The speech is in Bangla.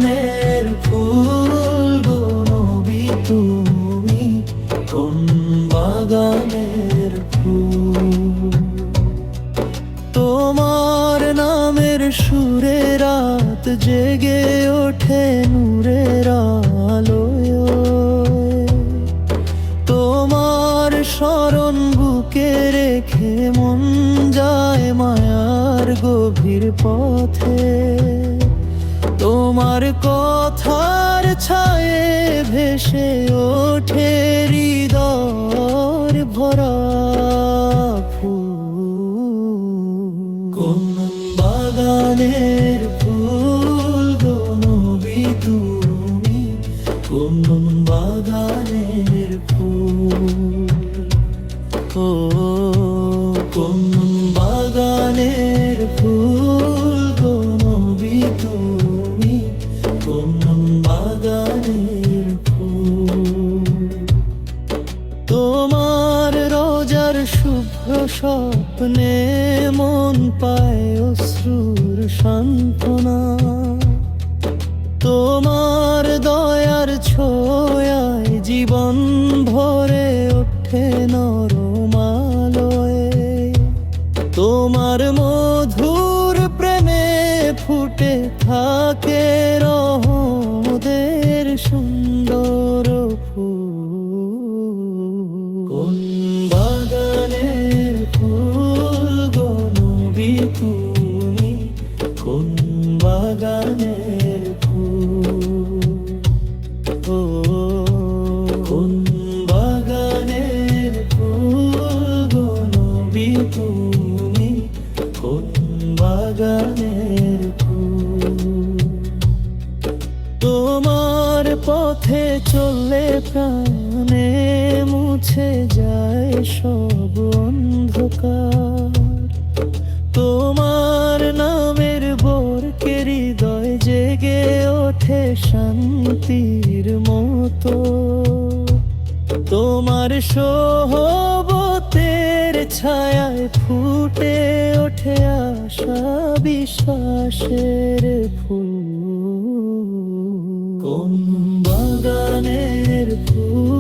বাগানের ফুল গো নবী তুমি, কোন বাগানের ফুল। তোমার নামের সুরে রাত জেগে ওঠে নূরের আলোয়, তোমার স্মরণ বুকে রেখে মন যায় মায়ার গভীর পথে। তোমার কথার ছায়ে ভেসে ওঠে হৃদয় ভরা ফুল। কোন বাগানের ফুল গো নবী তুমি, কোন বাগানের ফুল। ও কোন বাগানের ফুল গো নবী তুমি, কোন বাগানের ফুল। তোমার রোজার শুভ্র স্বপ্নে মন পায় অশ্রুর সান্ত্বনা, তোমার দয়ার ছোঁয়ায় জীবন ভরে ওঠে নরম আলোয়। তোমার মধুর প্রেমে ফুটে থাকে রহমতের সুন্দর ফুল। কোন বাগানের ফুল গো নবী তুমি, কোন বাগানের ফুল। ও কোন বাগানের ফুল গো নবী তুমি, কোন বাগানের ফুল। তোমার পথে চললে প্রাণে মুছে যায় সব অন্ধকার, তোমার নামের বোরকে হৃদয় জেগে ওঠে শান্তির মতো। তোমার সোহবতের ছায়ায় ফুটে ওঠে আশা বিশ্বাসের ফুল। কোন বাগানের ফুল